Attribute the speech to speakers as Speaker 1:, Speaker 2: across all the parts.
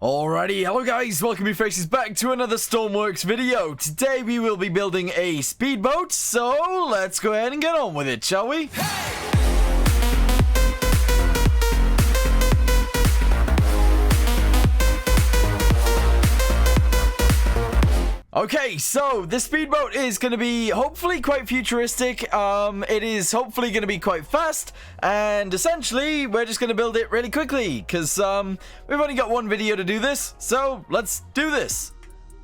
Speaker 1: Alrighty, hello guys, welcome you faces back to another Stormworks video. Today we will be building a speedboat, so let's go ahead and get on with it, shall we? Okay, so the speedboat is going to be hopefully quite futuristic. It is hopefully going to be quite fast, and essentially we're just going to build it really quickly because we've only got one video to do this, so let's do this.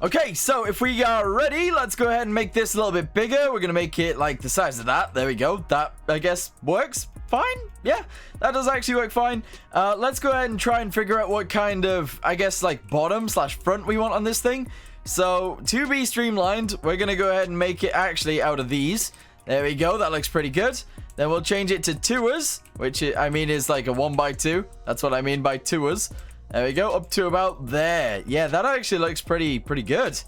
Speaker 1: Okay, so if we are ready, let's go ahead and make this a little bit bigger. We're going to make it like the size of that. There we go. That, I guess, works fine. Yeah, that does actually work fine. Let's go ahead and try and figure out what kind of, I guess, like bottom/front we want on this thing. So, to be streamlined, we're going to go ahead and make it actually out of these. There we go. That looks pretty good. Then we'll change it to tours, which I mean is like a 1x2. That's what I mean by tours. There we go. Up to about there. Yeah, that actually looks pretty good.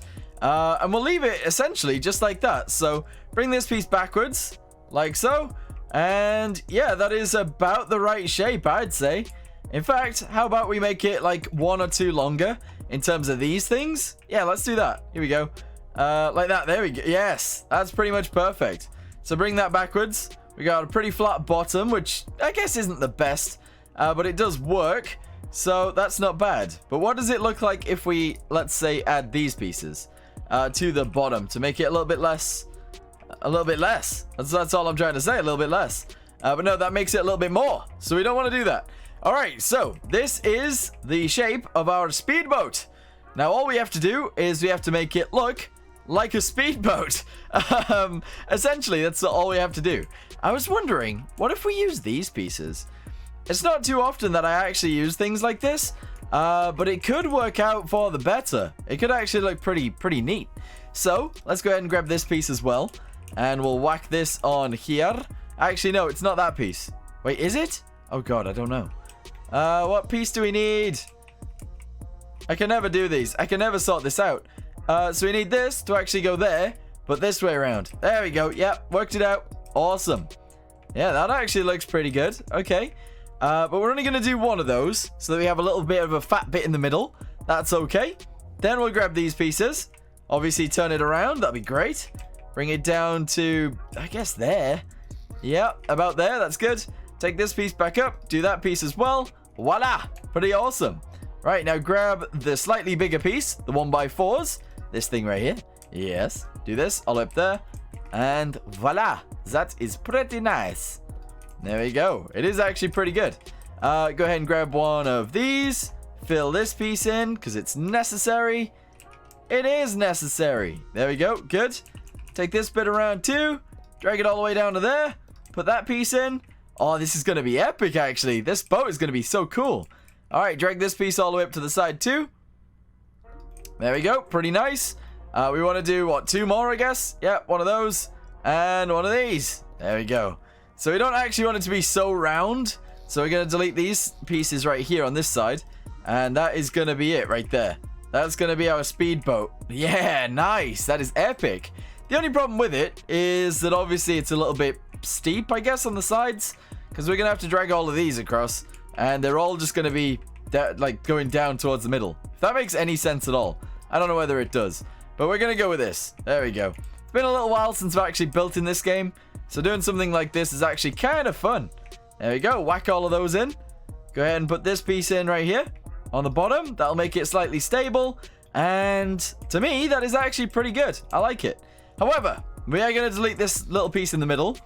Speaker 1: And we'll leave it essentially just like that. So, bring this piece backwards, like so. And yeah, that is about the right shape, I'd say. In fact, how about we make it like 1 or 2 longer in terms of these things? Yeah, let's do that. Here we go. Like that. There we go. Yes, that's pretty much perfect. So bring that backwards. We got a pretty flat bottom, which I guess isn't the best, but it does work. So that's not bad. But what does it look like if we, let's say, add these pieces to the bottom to make it a little bit less? A little bit less. That's all I'm trying to say. A little bit less. But no, that makes it a little bit more. So we don't want to do that. Alright, so this is the shape of our speedboat. Now all we have to do is we have to make it look like a speedboat. Essentially, that's all we have to do. I was wondering, what if we use these pieces? It's not too often that I actually use things like this, but it could work out for the better. It could actually look pretty neat. So, let's go ahead and grab this piece as well, and we'll whack this on here. Actually, no, it's not that piece. Wait, is it? Oh god, I don't know. What piece do we need? I can never do these. I can never sort this out. So we need this to actually go there, but this way around. There we go. Yep, worked it out. Awesome. Yeah, that actually looks pretty good. Okay. But we're only going to do one of those, so that we have a little bit of a fat bit in the middle. That's okay. Then we'll grab these pieces. Obviously, turn it around. That'd be great. Bring it down to, I guess, there. Yeah, about there. That's good. Take this piece back up. Do that piece as well. Voila! Pretty awesome. Right, now grab the slightly bigger piece, the 1x4s. This thing right here. Yes. Do this all up there. And voila! That is pretty nice. There we go. It is actually pretty good. Go ahead and grab one of these. Fill this piece in, because it's necessary. It is necessary. There we go. Good. Take this bit around too. Drag it all the way down to there. Put that piece in. Oh, this is going to be epic, actually. This boat is going to be so cool. All right, drag this piece all the way up to the side, too. There we go. Pretty nice. We want to do, what, 2 more, I guess? Yeah, one of those. And one of these. There we go. So we don't actually want it to be so round. So we're going to delete these pieces right here on this side. And that is going to be it right there. That's going to be our speedboat. Yeah, nice. That is epic. The only problem with it is that obviously it's a little bit steep, I guess, on the sides, because we're gonna have to drag all of these across, and they're all just gonna be like going down towards the middle. If that makes any sense at all. I don't know whether it does, but we're gonna go with this. There we go. It's been a little while since I've actually built in this game, so doing something like this is actually kind of fun. There we go. Whack all of those in. Go ahead and put this piece in right here on the bottom. That'll make it slightly stable, and to me that is actually pretty good. I like it. However, we are going to delete this little piece in the middle.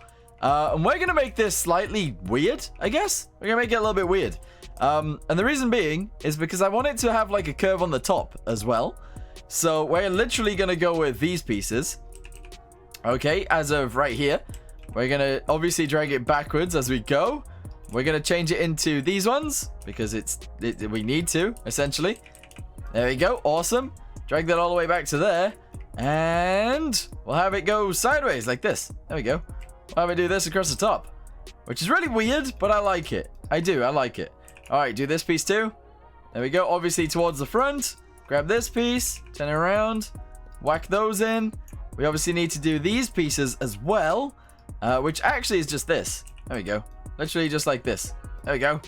Speaker 1: And we're going to make this slightly weird, I guess. We're going to make it a little bit weird. And the reason being is because I want it to have like a curve on the top as well. So we're literally going to go with these pieces. Okay, as of right here. We're going to obviously drag it backwards as we go. We're going to change it into these ones because we need to, essentially. There we go. Awesome. Drag that all the way back to there. And we'll have it go sideways like this. There we go. We'll have it do this across the top, which is really weird, but I like it. I like it. All right, do this piece too. There we go. Obviously towards the front. Grab this piece, turn it around, whack those in. We obviously need to do these pieces as well, which actually is just this. There we go. Literally just like this. There we go.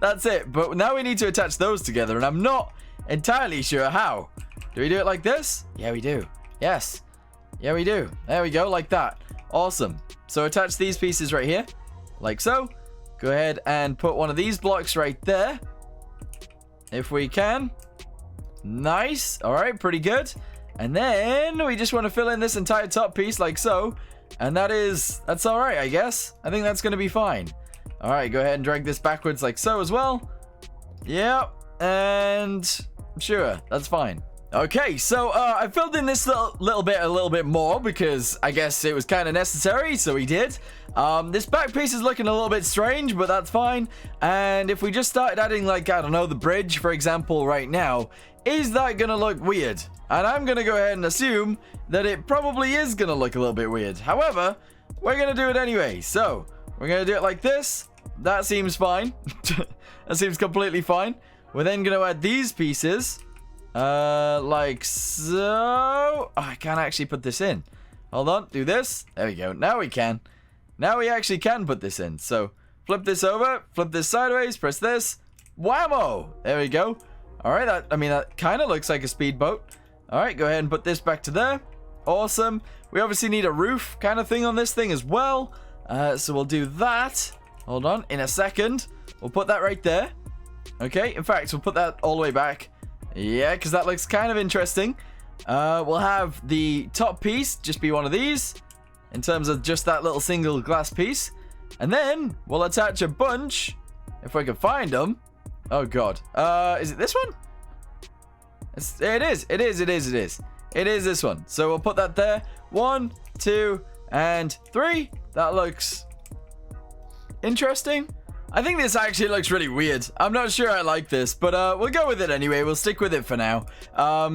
Speaker 1: That's it. But now we need to attach those together, and I'm not entirely sure how. Do we do it like this? Yeah, we do. Yes. Yeah, we do. There we go, like that. Awesome. So attach these pieces right here, like so. Go ahead and put one of these blocks right there, if we can. Nice. All right, pretty good. And then we just want to fill in this entire top piece like so. And that's all right, I guess. I think that's going to be fine. All right, go ahead and drag this backwards like so as well. Yep. And sure, that's fine. Okay, so I filled in this little bit more because I guess it was kind of necessary, so we did. This back piece is looking a little bit strange, but that's fine. And if we just started adding, like, I don't know, the bridge, for example, right now, is that gonna look weird? And I'm gonna go ahead and assume that it probably is gonna look a little bit weird. However, we're gonna do it anyway. So we're gonna do it like this. That seems fine. That seems completely fine. We're then gonna add these pieces. Like so. Oh, I can't actually put this in. Hold on, do this. There we go. Now we can. Now we actually can put this in. So flip this over, flip this sideways, press this. Whammo! There we go. All right, that kind of looks like a speedboat. All right, go ahead and put this back to there. Awesome. We obviously need a roof kind of thing on this thing as well. So we'll do that. Hold on, in a second. We'll put that right there. Okay, in fact, we'll put that all the way back. Yeah, because that looks kind of interesting. We'll have the top piece just be one of these in terms of just that little single glass piece. And then we'll attach a bunch, if we can find them. Oh, God. Is it this one? It is this one. So we'll put that there. 1, 2, and 3. That looks interesting. I think this actually looks really weird. I'm not sure I like this, but we'll go with it anyway. We'll stick with it for now.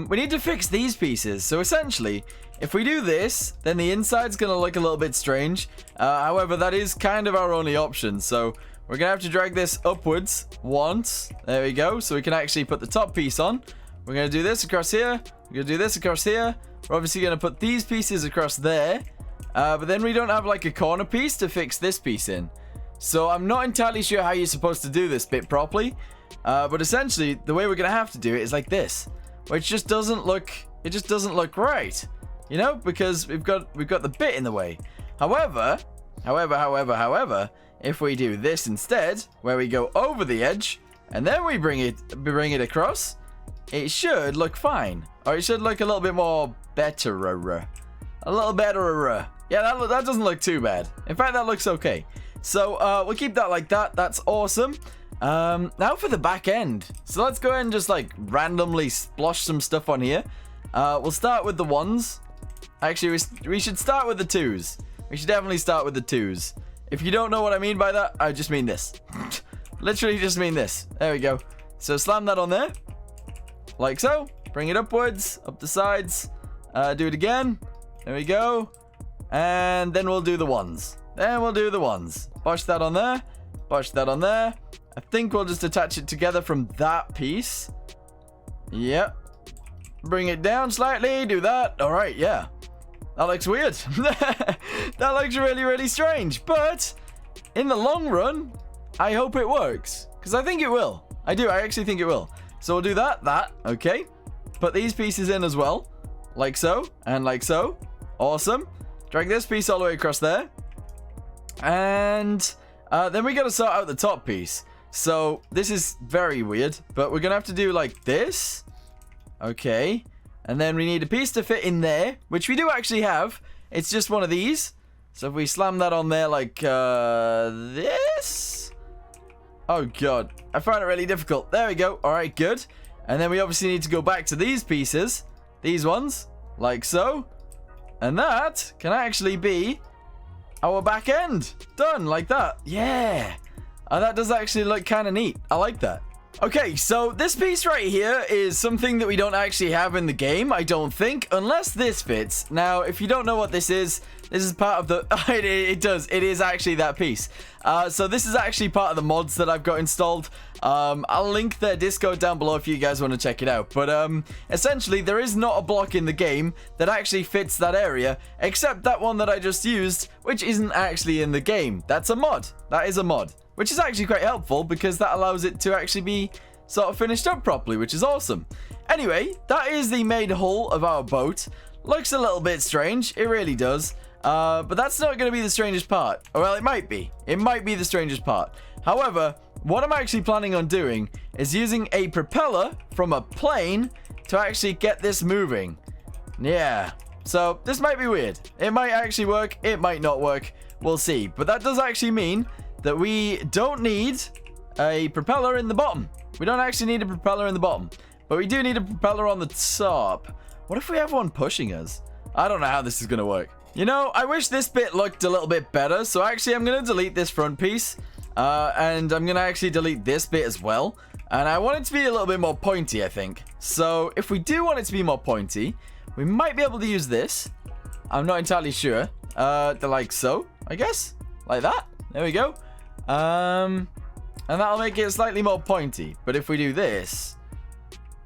Speaker 1: We need to fix these pieces. So essentially, if we do this, then the inside's going to look a little bit strange. However, that is kind of our only option. So we're going to have to drag this upwards once. There we go. So we can actually put the top piece on. We're going to do this across here. We're going to do this across here. We're obviously going to put these pieces across there. But then we don't have like a corner piece to fix this piece in. So I'm not entirely sure how you're supposed to do this bit properly. But essentially, the way we're going to have to do it is like this. Which just doesn't look... It just doesn't look right. You know? Because we've got the bit in the way. However, if we do this instead, where we go over the edge, and then we bring it across, it should look fine. Or it should look a little bit more better. A little better. Yeah, that doesn't look too bad. In fact, that looks okay. So we'll keep that like that. That's awesome. Now for the back end. So let's go ahead and just like randomly splosh some stuff on here. We'll start with the ones. Actually, we should start with the twos. We should definitely start with the twos. If you don't know what I mean by that, I just mean this. Literally just mean this. There we go. So slam that on there. Like so. Bring it upwards, up the sides. Do it again. There we go. And then we'll do the ones. Bosh that on there. Bosh that on there. I think we'll just attach it together from that piece. Yep. Bring it down slightly. Do that. All right, yeah. That looks weird. That looks really, really strange. But in the long run, I hope it works. Because I think it will. I do. I actually think it will. So we'll do that. Okay. Put these pieces in as well. Like so. And like so. Awesome. Drag this piece all the way across there. And then we got to sort out the top piece. So this is very weird. But we're going to have to do like this. Okay. And then we need a piece to fit in there, which we do actually have. It's just one of these. So if we slam that on there like this. Oh, God. I found it really difficult. There we go. All right, good. And then we obviously need to go back to these pieces. These ones. Like so. And that can actually be our back end. Done like that. Yeah. That does actually look kind of neat. I like that. Okay, so this piece right here is something that we don't actually have in the game, I don't think, unless this fits. Now, if you don't know what this is part of the... It does. It is actually that piece. So this is actually part of the mods that I've got installed. I'll link their Discord down below if you guys want to check it out. But essentially, there is not a block in the game that actually fits that area, except that one that I just used, which isn't actually in the game. That's a mod. That is a mod. which is actually quite helpful because that allows it to actually be sort of finished up properly, which is awesome. Anyway, that is the main hull of our boat. Looks a little bit strange, it really does. But that's not going to be the strangest part. Well, it might be. It might be the strangest part. However, what I'm actually planning on doing is using a propeller from a plane to actually get this moving. Yeah. So, this might be weird. It might actually work. It might not work. We'll see. But that does actually mean that we don't need a propeller in the bottom. We don't actually need a propeller in the bottom. But we do need a propeller on the top. What if we have one pushing us? I don't know how this is going to work. You know, I wish this bit looked a little bit better. So actually, I'm going to delete this front piece. And I'm going to actually delete this bit as well. And I want it to be a little bit more pointy, I think. So if we do want it to be more pointy, we might be able to use this. I'm not entirely sure. Like so, I guess. Like that. There we go. And that'll make it slightly more pointy. But if we do this...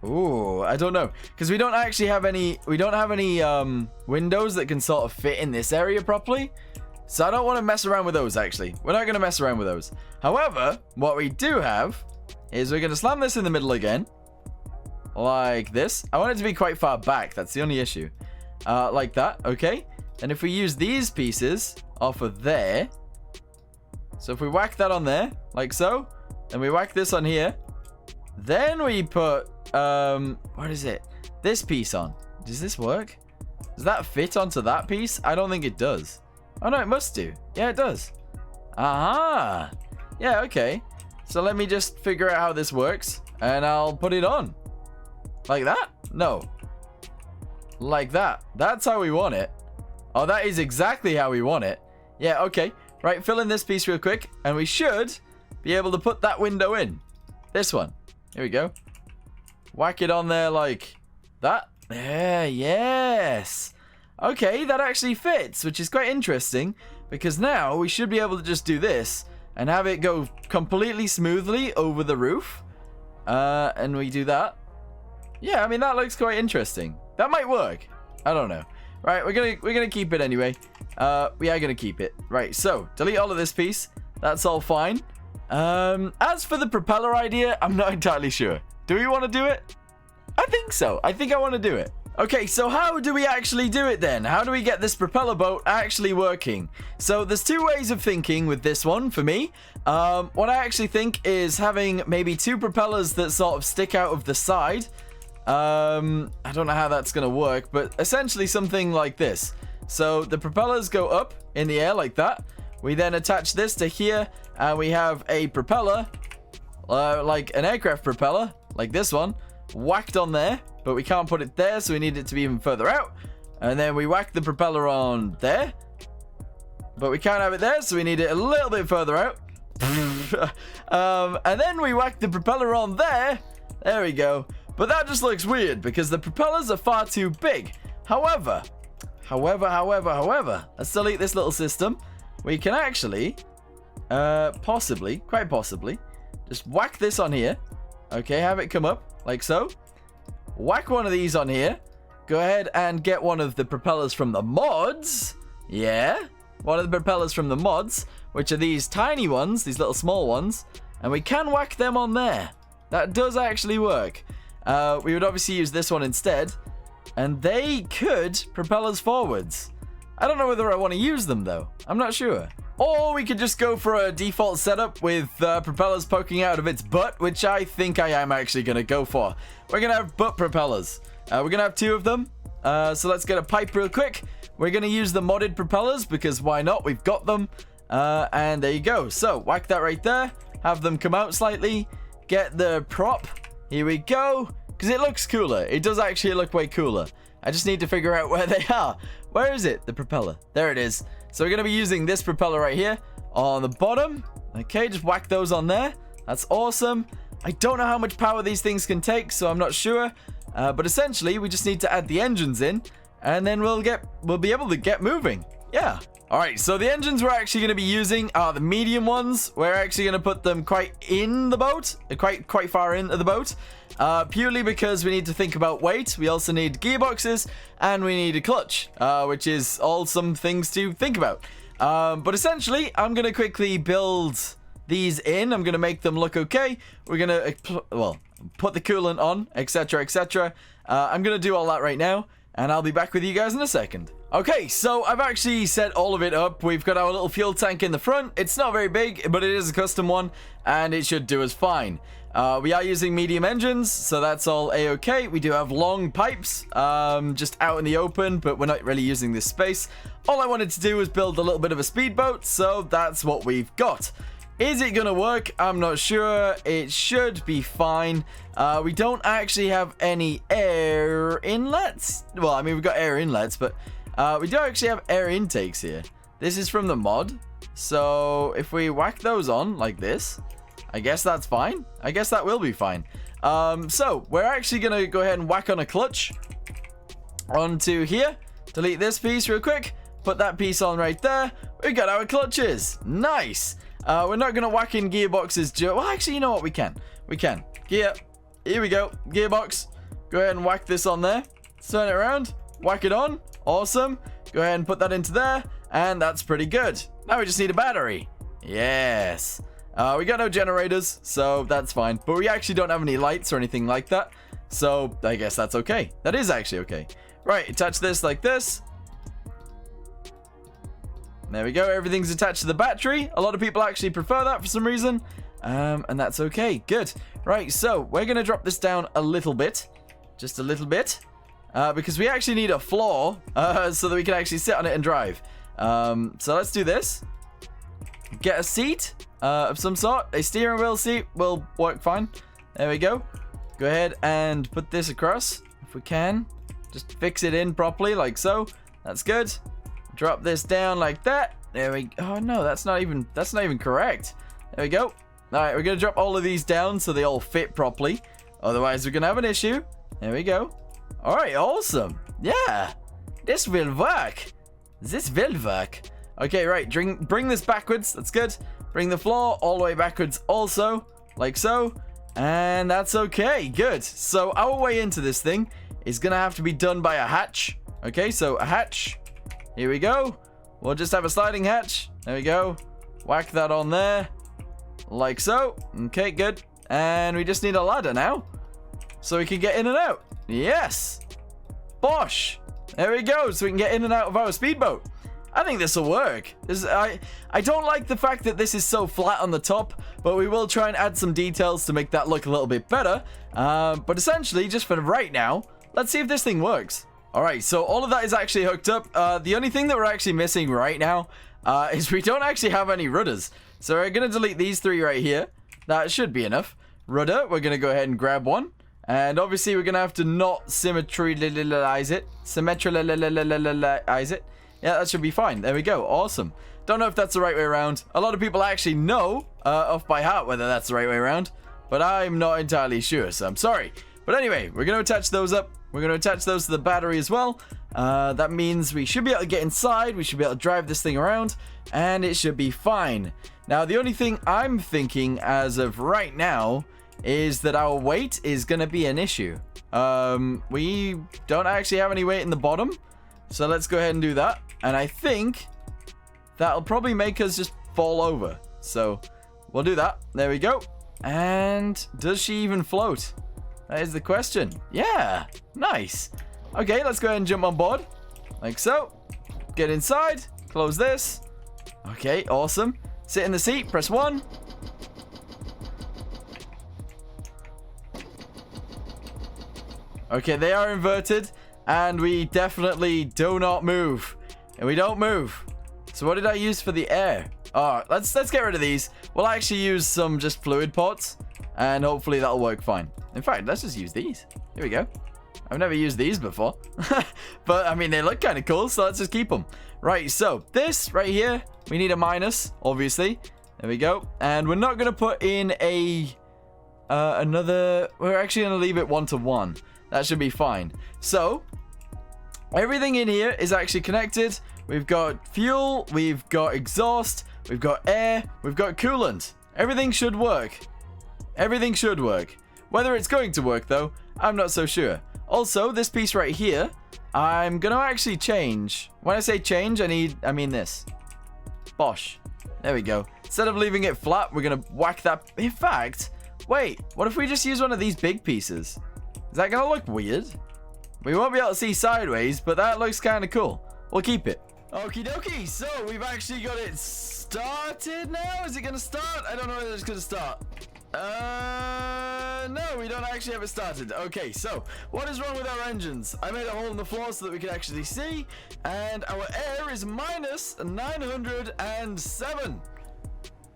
Speaker 1: Ooh, I don't know. Because we don't actually have any... We don't have any windows that can sort of fit in this area properly. So I don't want to mess around with those, actually. We're not going to mess around with those. However, what we do have is we're going to slam this in the middle again. Like this. I want it to be quite far back. That's the only issue. Like that. Okay. And if we use these pieces off of there. So if we whack that on there, like so. And we whack this on here. Then we put, what is it? This piece on. Does this work? Does that fit onto that piece? I don't think it does. Oh, no, it must do. Yeah, it does. Aha. Yeah, okay. So let me just figure out how this works. And I'll put it on. Like that? No. Like that. That's how we want it. Oh, that is exactly how we want it. Yeah, okay. Right, fill in this piece real quick. And we should be able to put that window in. This one. Here we go. Whack it on there like that. There, yes. Okay, that actually fits, which is quite interesting. Because now we should be able to just do this and have it go completely smoothly over the roof. And we do that. Yeah, I mean, that looks quite interesting. That might work. I don't know. Right, we're gonna keep it anyway. We are gonna keep it. Right, so delete all of this piece. That's all fine. As for the propeller idea, I'm not entirely sure. Do we want to do it? I think so. I think I want to do it. Okay, so how do we actually do it then? How do we get this propeller boat actually working? So there's two ways of thinking with this one for me. What I actually think is having maybe two propellers that sort of stick out of the side. I don't know how that's going to work, but essentially something like this. So the propellers go up in the air like that. We then attach this to here, and we have a propeller, like an aircraft propeller, like this one, whacked on there, but we can't put it there, so we need it to be even further out. And then we whack the propeller on there, but we can't have it there, so we need it a little bit further out. And then we whack the propeller on there. There we go. But that just looks weird because the propellers are far too big. However, let's delete this little system. We can actually, quite possibly, just whack this on here. Okay, have it come up like so. Whack one of these on here. Go ahead and get one of the propellers from the mods. Yeah, one of the propellers from the mods, which are these tiny ones, these little small ones. And we can whack them on there. That does actually work. We would obviously use this one instead. And they could propel us forwards. I don't know whether I want to use them though. I'm not sure. Or we could just go for a default setup with propellers poking out of its butt, which I think I am actually going to go for. We're going to have butt propellers. We're going to have two of them. So let's get a pipe real quick. We're going to use the modded propellers because why not? We've got them. And there you go. So whack that right there. Have them come out slightly. Get the prop. Here we go. Because it looks cooler. It does actually look way cooler. I just need to figure out where they are. Where is it? The propeller. There it is. So we're going to be using this propeller right here on the bottom. Okay, just whack those on there. That's awesome. I don't know how much power these things can take, so I'm not sure. But essentially, we just need to add the engines in, and then we'll be able to get moving. Yeah. All right, so the engines we're actually going to be using are the medium ones. We're actually going to put them quite in the boat, quite far into the boat, purely because we need to think about weight. We also need gearboxes, and we need a clutch, which is all some things to think about. But essentially, I'm going to quickly build these in. I'm going to make them look okay. We're going to, well, put the coolant on, etc, etc. I'm going to do all that right now, and I'll be back with you guys in a second. Okay, so I've actually set all of it up. We've got our little fuel tank in the front. It's not very big, but it is a custom one, and it should do us fine. We are using medium engines, so that's all a-okay. We do have long pipes, just out in the open, but we're not really using this space. All I wanted to do was build a little bit of a speedboat, so that's what we've got. Is it gonna work? I'm not sure. It should be fine. We don't actually have any air inlets. Well, I mean, we've got air inlets, but we do actually have air intakes here. This is from the mod, so if we whack those on like this, I guess that's fine. I guess that will be fine. So we're actually going to go ahead and whack on a clutch onto here. Delete this piece real quick. Put that piece on right there. We got our clutches. Nice. We're not going to whack in gearboxes. Well, actually, you know what? We can. We can. Gear. Here we go. Gearbox. Go ahead and whack this on there. Turn it around. Whack it on. Awesome. Go ahead and put that into there. And that's pretty good. Now we just need a battery. Yes. We got no generators, so that's fine. But we actually don't have any lights or anything like that. So I guess that's okay. That is actually okay. Right, attach this like this. There we go. Everything's attached to the battery. A lot of people actually prefer that for some reason. And that's okay. Good. Right, so we're going to drop this down a little bit. Just a little bit. Because we actually need a floor so that we can actually sit on it and drive. So let's do this. Get a seat of some sort. A steering wheel seat will work fine. There we go. Go ahead and put this across if we can. Just fix it in properly like so. That's good. Drop this down like that. There we go. Oh no, that's not even correct. There we go. All right, we're gonna drop all of these down so they all fit properly. Otherwise, we're gonna have an issue. There we go. All right, awesome. Yeah, this will work. This will work. Okay, right. Bring this backwards. That's good. Bring the floor all the way backwards also, like so. And that's okay. Good. So our way into this thing is going to have to be done by a hatch. Okay, so a hatch. Here we go. We'll just have a sliding hatch. There we go. Whack that on there. Like so. Okay, good. And we just need a ladder now, so we can get in and out. Yes. Bosh. There we go. So we can get in and out of our speedboat. I think this will work. I don't like the fact that this is so flat on the top, but we will try and add some details to make that look a little bit better. But essentially, just for right now, let's see if this thing works. All right, so all of that is actually hooked up. The only thing that we're actually missing right now is we don't actually have any rudders. So we're going to delete these three right here. That should be enough. Rudder, we're going to go ahead and grab one. And obviously, we're going to have to not symmetrize it. Symmetrize it. Yeah, that should be fine. There we go. Awesome. Don't know if that's the right way around. A lot of people actually know off by heart whether that's the right way around, but I'm not entirely sure, so I'm sorry. But anyway, we're going to attach those up. We're going to attach those to the battery as well. That means we should be able to get inside. We should be able to drive this thing around, and it should be fine. Now, the only thing I'm thinking as of right now is that our weight is going to be an issue. We don't actually have any weight in the bottom, so let's go ahead and do that. And I think that'll probably make us just fall over. So we'll do that. There we go. And does she even float? That is the question. Yeah, nice. Okay, let's go ahead and jump on board. Like so. Get inside. Close this. Okay, awesome. Sit in the seat. Press 1. Okay, they are inverted. And we definitely do not move. And we don't move. So what did I use for the air? Oh, let's get rid of these. We'll actually use some just fluid pots. And hopefully that'll work fine. In fact, let's just use these. Here we go. I've never used these before. But, I mean, they look kind of cool, so let's just keep them. Right, so this right here, we need a minus, obviously. There we go. And we're not going to put in another... We're actually going to leave it 1 to 1. That should be fine. So, everything in here is actually connected. We've got fuel, we've got exhaust, we've got air, we've got coolant. Everything should work. Everything should work. Whether it's going to work, though, I'm not so sure. Also, this piece right here, I'm going to actually change. When I say change, I mean this. Bosh. There we go. Instead of leaving it flat, we're going to whack that. In fact, wait, what if we just use one of these big pieces? Is that going to look weird? We won't be able to see sideways, but that looks kind of cool. We'll keep it. Okie dokie, so we've actually got it started now. Is it going to start? I don't know whether it's going to start. No, we don't actually have it started. Okay, so what is wrong with our engines? I made a hole in the floor so that we can actually see, and our air is minus 907.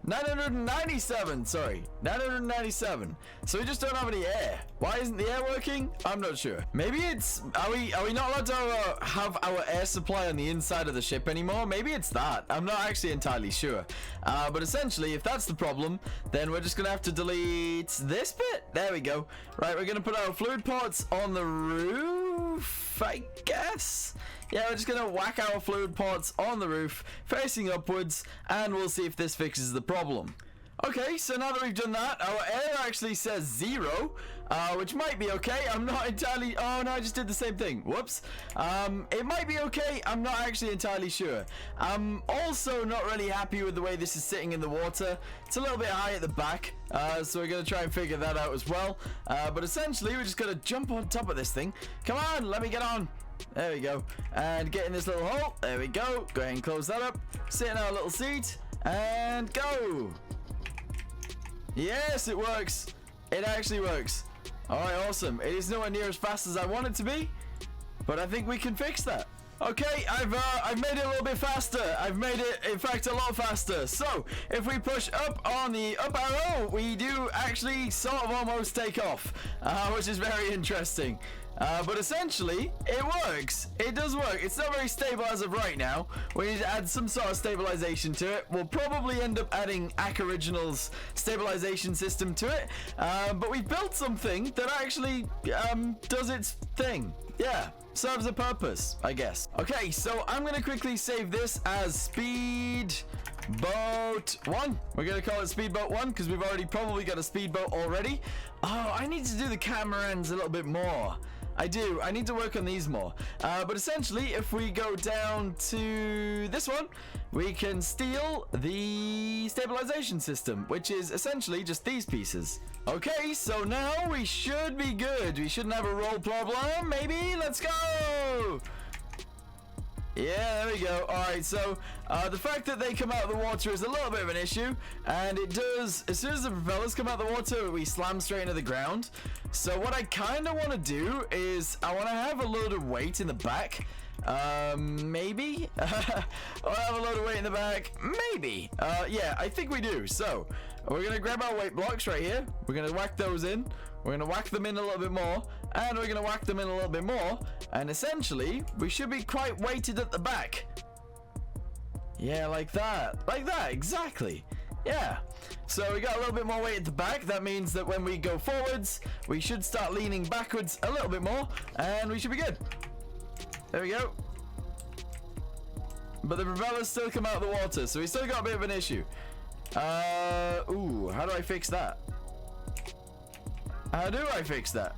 Speaker 1: 997, sorry. 997. So we just don't have any air. Why isn't the air working? I'm not sure. Maybe it's... Are we not allowed to have our air supply on the inside of the ship anymore? Maybe it's that. I'm not actually entirely sure. But essentially, if that's the problem, then we're just going to have to delete this bit. There we go. Right, we're going to put our fluid ports on the roof, I guess. Yeah, we're just going to whack our fluid ports on the roof, facing upwards, and we'll see if this fixes the problem. Okay, so now that we've done that, our air actually says 0, which might be okay. I'm not entirely... Oh, no, I just did the same thing. Whoops. It might be okay. I'm not actually entirely sure. I'm also not really happy with the way this is sitting in the water. It's a little bit high at the back, so we're going to try and figure that out as well. But essentially, we're just going to jump on top of this thing. Come on, let me get on. There we go. And get in this little hole. There we go. Go ahead and close that up. Sit in our little seat. And go. Yes, it works. It actually works. Alright, awesome. It is nowhere near as fast as I want it to be, but I think we can fix that. Okay, I've made it a little bit faster. I've made it, in fact, a lot faster. So, if we push up on the up arrow, we do actually sort of almost take off, which is very interesting. But essentially, it works. It does work. It's not very stable as of right now. We need to add some sort of stabilization to it. We'll probably end up adding Ack Original's stabilization system to it. But we built something that actually does its thing. Yeah, serves a purpose, I guess. Okay, so I'm going to quickly save this as Speedboat 1. We're going to call it Speedboat 1 because we've already probably got a speedboat already. Oh, I need to do the camera ends a little bit more. I do. I need to work on these more. But essentially, if we go down to this one, we can steal the stabilization system, which is essentially just these pieces. Okay, so now we should be good. We shouldn't have a roll problem. Maybe. Let's go. Yeah, there we go. Alright, so the fact that they come out of the water is a little bit of an issue, and it does, as soon as the propellers come out of the water, we slam straight into the ground. So what I kind of want to do is I want to have a load of weight in the back. Maybe? I'll have a load of weight in the back. Maybe. Yeah, I think we do. So we're going to grab our weight blocks right here. We're going to whack those in. We're going to whack them in a little bit more, and we're going to whack them in a little bit more, and essentially, we should be quite weighted at the back. Yeah, like that, exactly. Yeah, so we got a little bit more weight at the back. That means that when we go forwards, we should start leaning backwards a little bit more, and we should be good. There we go. But the propellers still come out of the water, so we still got a bit of an issue. Ooh, how do I fix that? How do I fix that?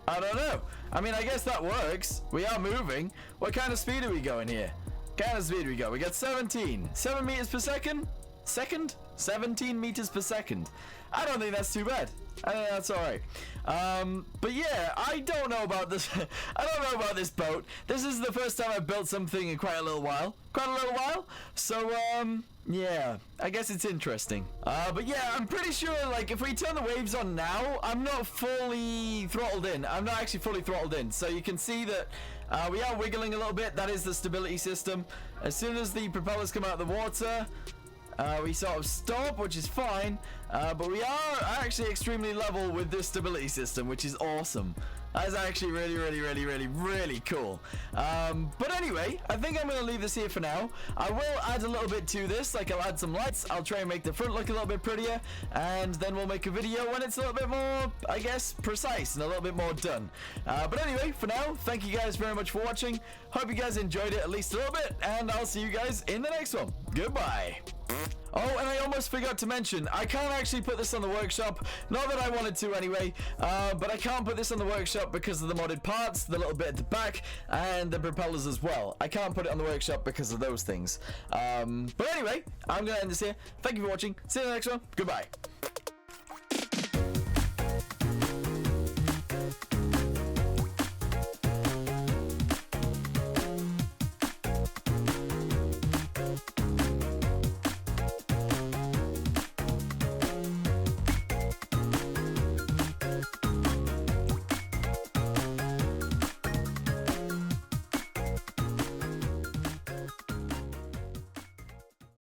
Speaker 1: I don't know. I mean, I guess that works. We are moving. What kind of speed are we going here? Kind of speed we go. We got 17. 7 meters per second? 17 meters per second. I don't think that's too bad. I think that's alright. But yeah, I don't know about this. I don't know about this boat. This is the first time I've built something in quite a little while. So, yeah, I guess it's interesting. But yeah, I'm pretty sure, like, if we turn the waves on now, I'm not fully throttled in. I'm not actually fully throttled in. So you can see that we are wiggling a little bit. That is the stability system. As soon as the propellers come out of the water, we sort of stop, which is fine, but we are actually extremely level with this stability system, which is awesome. That is actually really cool. But anyway, I think I'm going to leave this here for now. I will add a little bit to this, like I'll add some lights, I'll try and make the front look a little bit prettier, and then we'll make a video when it's a little bit more, I guess, precise and a little bit more done. But anyway, for now, thank you guys very much for watching. Hope you guys enjoyed it at least a little bit, and I'll see you guys in the next one. Goodbye. Oh, and I almost forgot to mention, I can't actually put this on the workshop. Not that I wanted to anyway, but I can't put this on the workshop because of the modded parts, the little bit at the back, and the propellers as well. I can't put it on the workshop because of those things. But anyway, I'm going to end this here. Thank you for watching. See you in the next one. Goodbye.